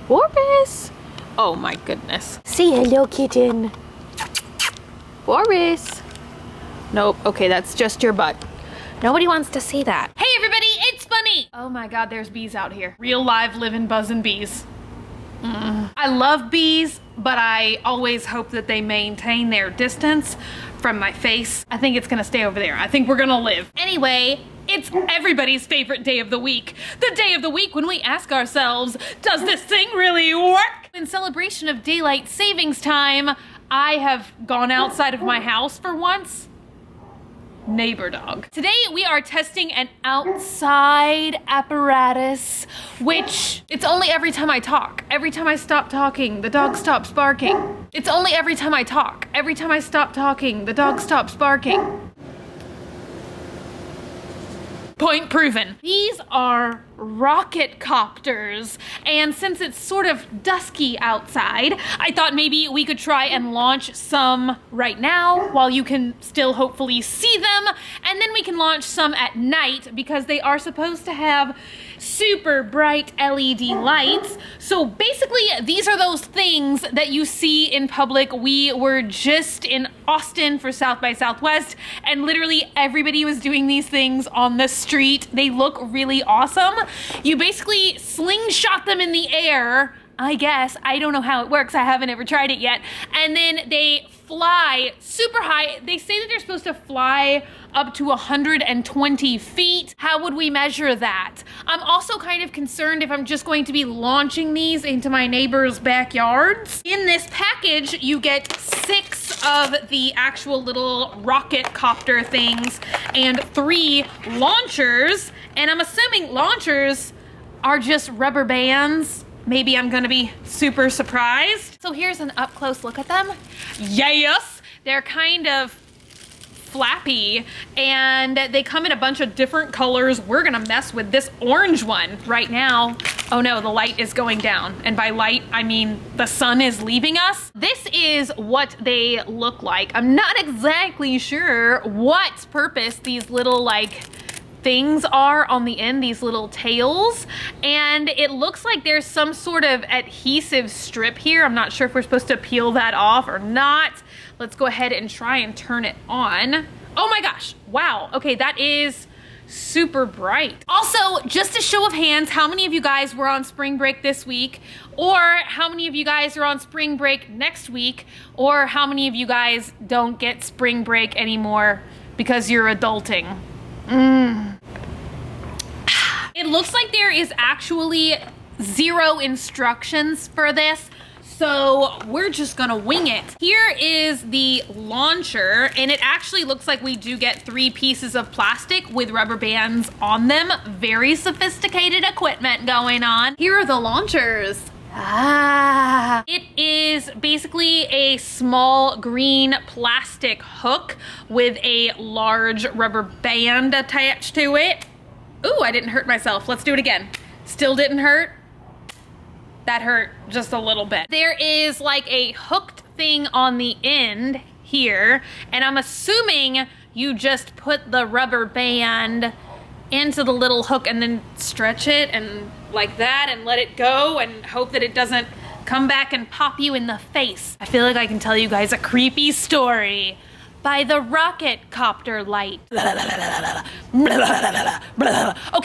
Boris! Oh my goodness. Say hello, kitten. Boris. Nope, okay, that's just your butt. Nobody wants to see that. Hey everybody, it's Bunny! Oh my god, there's bees out here. Real live living buzzing bees. I love bees, but I always hope that they maintain their distance from my face. I think it's gonna stay over there. I think we're gonna live. Anyway, it's everybody's favorite day of the week. The day of the week when we ask ourselves, does this thing really work? In celebration of daylight savings time, I have gone outside of my house for once. Neighbor dog. Today we are testing an outside apparatus, which it's only every time I talk. Every time I stop talking, the dog stops barking. It's only every time I talk. Every time I stop talking, the dog stops barking. Point proven. These are rocket copters, and since it's sort of dusky outside, I thought maybe we could try and launch some right now while you can still hopefully see them, and then we can launch some at night because they are supposed to have super bright LED lights. So basically, these are those things that you see in public. We were just in Austin for South by Southwest, and literally everybody was doing these things on the street. They look really awesome. You basically slingshot them in the air, I guess. I don't know how it works. I haven't ever tried it yet. And then they fly super high. They say that they're supposed to fly up to 120 feet. How would we measure that? I'm also kind of concerned if I'm just going to be launching these into my neighbors' backyards. In this package, you get 6 of the actual little rocket copter things and 3 launchers. And I'm assuming launchers are just rubber bands. Maybe I'm gonna be super surprised. So here's an up close look at them. Yes! They're kind of flappy and they come in a bunch of different colors. We're gonna mess with this orange one right now. Oh no, the light is going down. And by light, I mean the sun is leaving us. This is what they look like. I'm not exactly sure what purpose these little things are on the end, these little tails, and it looks like there's some sort of adhesive strip here. I'm not sure if we're supposed to peel that off or not. Let's go ahead and try and turn it on. Oh my gosh, wow, okay, that is super bright. Also, just a show of hands, how many of you guys were on spring break this week, or how many of you guys are on spring break next week, or how many of you guys don't get spring break anymore because you're adulting? It looks like there is actually 0 instructions for this, so we're just gonna wing it. Here is the launcher, and it actually looks like we do get 3 pieces of plastic with rubber bands on them. Very sophisticated equipment going on. Here are the launchers. It is basically a small green plastic hook with a large rubber band attached to it. Ooh, I didn't hurt myself. Let's do it again. Still didn't hurt. That hurt just a little bit. There is like a hooked thing on the end here, and I'm assuming you just put the rubber band into the little hook and then stretch it and like that and let it go and hope that it doesn't come back and pop you in the face. I feel like I can tell you guys a creepy story by the rocket copter light. Okay,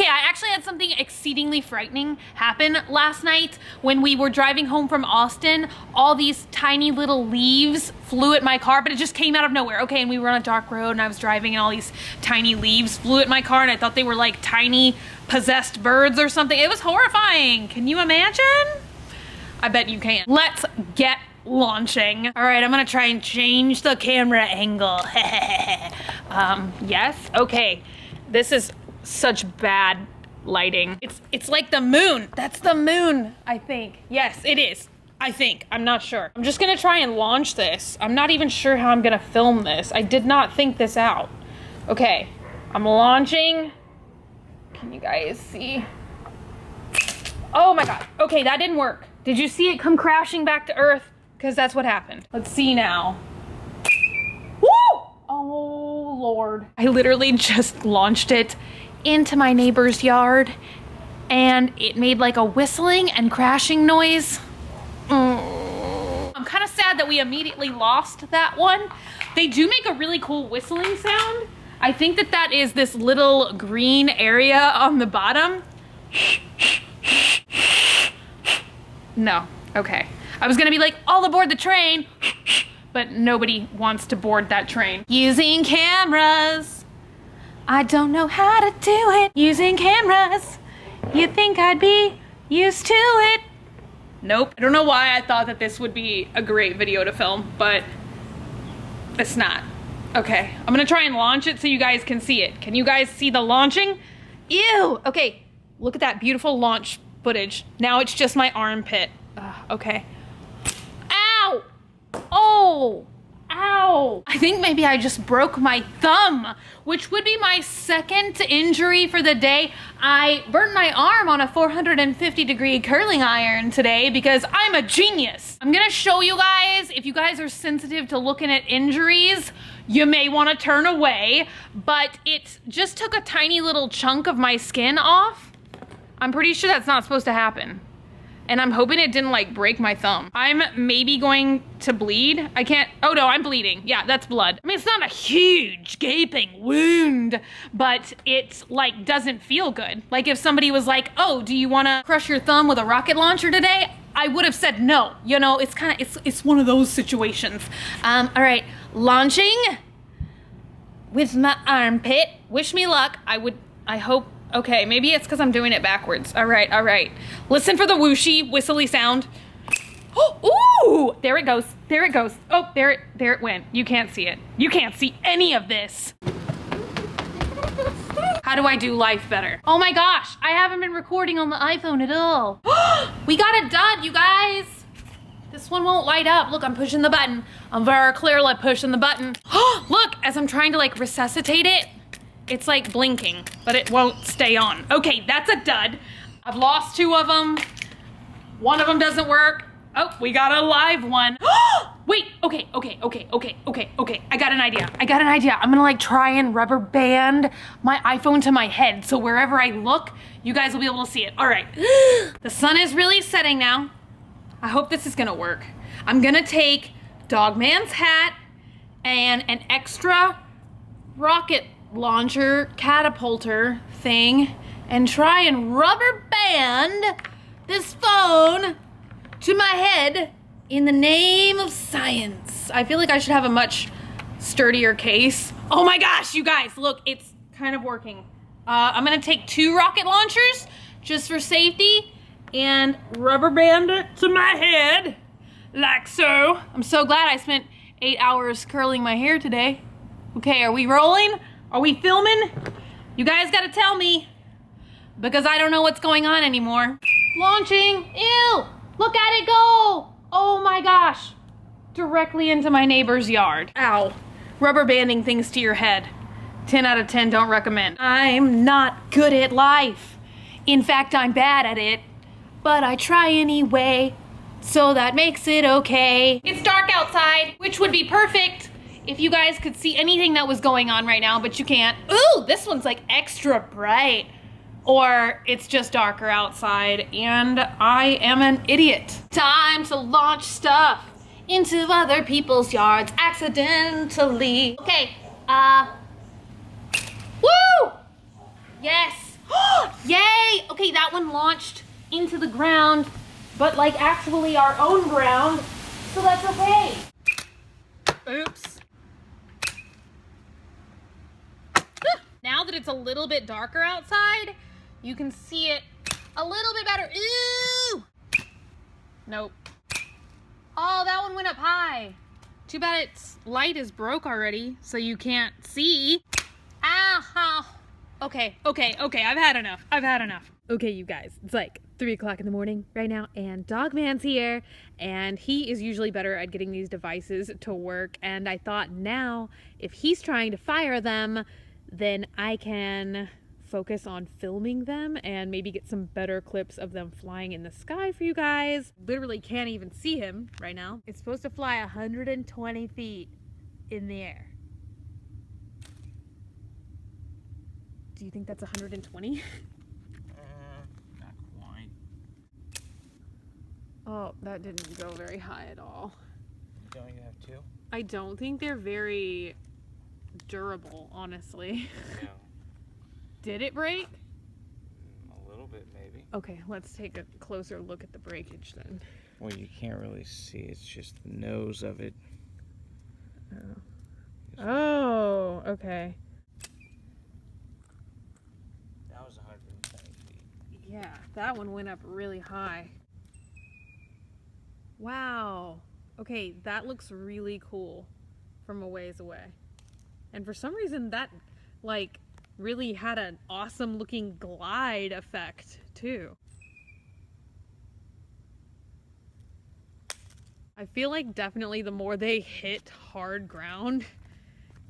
I actually had something exceedingly frightening happen last night. When we were driving home from Austin, all these tiny little leaves flew at my car, but it just came out of nowhere. Okay, and we were on a dark road and I was driving and all these tiny leaves flew at my car and I thought they were like tiny possessed birds or something. It was horrifying. Can you imagine? I bet you can. Let's get launching. All right, I'm gonna try and change the camera angle. Yes, okay. This is such bad lighting. It's like the moon. That's the moon, I think. Yes, it is. I think, I'm not sure. I'm just gonna try and launch this. I'm not even sure how I'm gonna film this. I did not think this out. Okay, I'm launching. Can you guys see? Oh my God, okay, that didn't work. Did you see it come crashing back to Earth? Because that's what happened. Let's see now. Woo! Oh, Lord. I literally just launched it into my neighbor's yard and it made like a whistling and crashing noise. I'm kind of sad that we immediately lost that one. They do make a really cool whistling sound. I think that that is this little green area on the bottom. No, okay. I was gonna be like, all aboard the train, but nobody wants to board that train. Using cameras. I don't know how to do it. Using cameras. You'd think I'd be used to it. Nope. I don't know why I thought that this would be a great video to film, but it's not. Okay, I'm gonna try and launch it so you guys can see it. Can you guys see the launching? Ew, okay. Look at that beautiful launch footage. Now it's just my armpit. Okay. Ow! Oh! Ow! I think maybe I just broke my thumb, which would be my second injury for the day. I burnt my arm on a 450-degree curling iron today because I'm a genius. I'm gonna show you guys, if you guys are sensitive to looking at injuries, you may want to turn away, but it just took a tiny little chunk of my skin off. I'm pretty sure that's not supposed to happen. And I'm hoping it didn't like break my thumb. I'm maybe going to bleed. I can't, oh no, I'm bleeding. Yeah, that's blood. I mean, it's not a huge gaping wound, but it like doesn't feel good. Like if somebody was like, oh, do you wanna crush your thumb with a rocket launcher today? I would have said no. You know, it's kind of, it's one of those situations. All right, launching with my armpit. Wish me luck. I hope. Okay, maybe it's because I'm doing it backwards. All right, all right. Listen for the whooshy, whistly sound. Oh, ooh, there it goes, there it goes. Oh, there it went. You can't see it. You can't see any of this. How do I do life better? Oh my gosh, I haven't been recording on the iPhone at all. We got it done, you guys. This one won't light up. Look, I'm pushing the button. I'm very clearly pushing the button. Look, as I'm trying to like resuscitate it, it's like blinking, but it won't stay on. Okay, that's a dud. I've lost 2 of them. One of them doesn't work. Oh, we got a live one. Wait, okay. I got an idea. I'm gonna like try and rubber band my iPhone to my head so wherever I look, you guys will be able to see it. All right, the sun is really setting now. I hope this is gonna work. I'm gonna take Dogman's hat and an extra rocket launcher catapulter thing and try and rubber band this phone to my head in the name of science. I feel like I should have a much sturdier case. Oh my gosh, you guys, look, it's kind of working. I'm gonna take 2 rocket launchers just for safety and rubber band it to my head like so. I'm so glad I spent 8 hours curling my hair today. Okay, are we rolling? Are we filming? You guys gotta tell me because I don't know what's going on anymore. Launching, ew, look at it go. Oh my gosh, directly into my neighbor's yard. Ow, rubber banding things to your head. 10 out of 10, don't recommend. I'm not good at life. In fact, I'm bad at it, but I try anyway, so that makes it okay. It's dark outside, which would be perfect if you guys could see anything that was going on right now, but you can't. Ooh, this one's like extra bright. Or it's just darker outside and I am an idiot. Time to launch stuff into other people's yards accidentally. Okay, woo! Yes, yay! Okay, that one launched into the ground, but like actually our own ground, so that's okay. Oops. Now that it's a little bit darker outside, you can see it a little bit better. Ooh! Nope. Oh, that one went up high. Too bad its light is broke already, so you can't see. Ow! Okay, I've had enough. Okay, you guys, it's like 3 o'clock in the morning right now, and Dogman's here, and he is usually better at getting these devices to work, and I thought now, if he's trying to fire them, then I can focus on filming them and maybe get some better clips of them flying in the sky for you guys. Literally can't even see him right now. It's supposed to fly 120 feet in the air. Do you think that's 120? Oh, that didn't go very high at all. Don't you have two? I don't think they're very durable, honestly. No. Did it break? A little bit, maybe. Okay, let's take a closer look at the breakage then. Well, you can't really see. It's just the nose of it. Oh, okay. That was 120 feet. Yeah, that one went up really high. Wow. Okay, that looks really cool from a ways away. And for some reason that, like, really had an awesome looking glide effect too. I feel like definitely the more they hit hard ground,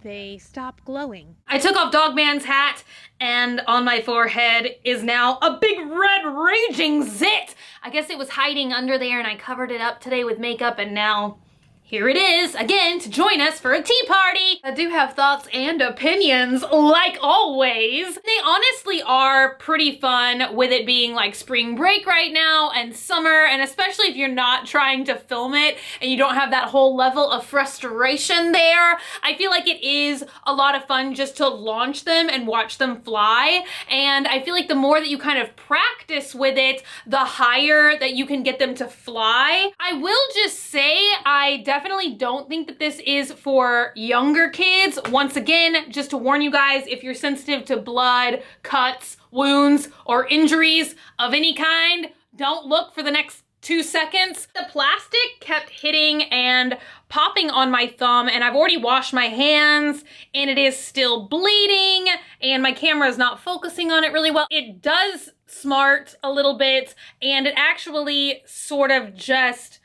they stop glowing. I took off Dogman's hat, and on my forehead is now a big red raging zit. I guess it was hiding under there and I covered it up today with makeup, and now here it is again to join us for a tea party. I do have thoughts and opinions, like always. They honestly are pretty fun with it being like spring break right now and summer, and especially if you're not trying to film it and you don't have that whole level of frustration there. I feel like it is a lot of fun just to launch them and watch them fly, and I feel like the more that you kind of practice with it, the higher that you can get them to fly. I will just say I definitely don't think that this is for younger kids. Once again, just to warn you guys, if you're sensitive to blood, cuts, wounds, or injuries of any kind, don't look for the next 2 seconds. The plastic kept hitting and popping on my thumb, and I've already washed my hands and it is still bleeding and my camera is not focusing on it really well. It does smart a little bit, and it actually sort of just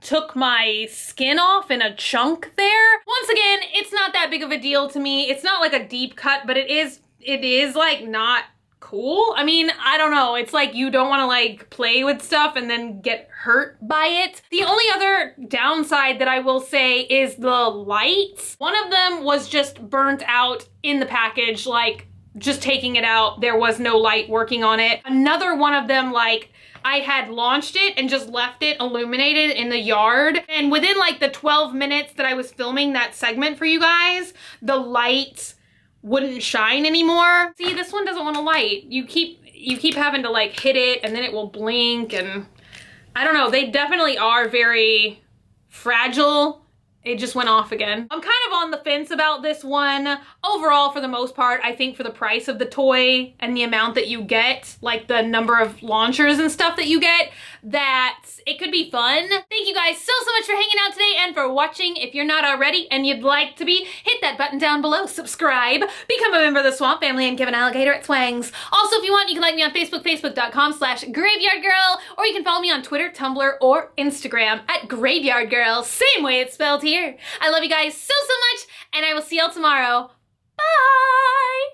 took my skin off in a chunk there. Once again, it's not that big of a deal to me. It's not like a deep cut, but it is like not cool. I mean, I don't know. It's like you don't want to like play with stuff and then get hurt by it. The only other downside that I will say is the lights. One of them was just burnt out in the package, like just taking it out, there was no light working on it. Another one of them, like, I had launched it and just left it illuminated in the yard. And within like the 12 minutes that I was filming that segment for you guys, the lights wouldn't shine anymore. See, this one doesn't want to light. You keep having to like hit it and then it will blink, and I don't know, they definitely are very fragile. It just went off again. I'm kind of on the fence about this one. Overall, for the most part, I think for the price of the toy and the amount that you get, like the number of launchers and stuff that you get, that it could be fun. Thank you guys so much for hanging out today and for watching. If you're not already and you'd like to be, hit that button down below, subscribe, become a member of the Swamp Family, and give an alligator its wangs. Also, if you want, you can like me on Facebook, facebook.com/graveyardgirl, or you can follow me on Twitter, Tumblr, or Instagram at graveyardgirl, same way it's spelled here. I love you guys so much, and I will see y'all tomorrow. Bye!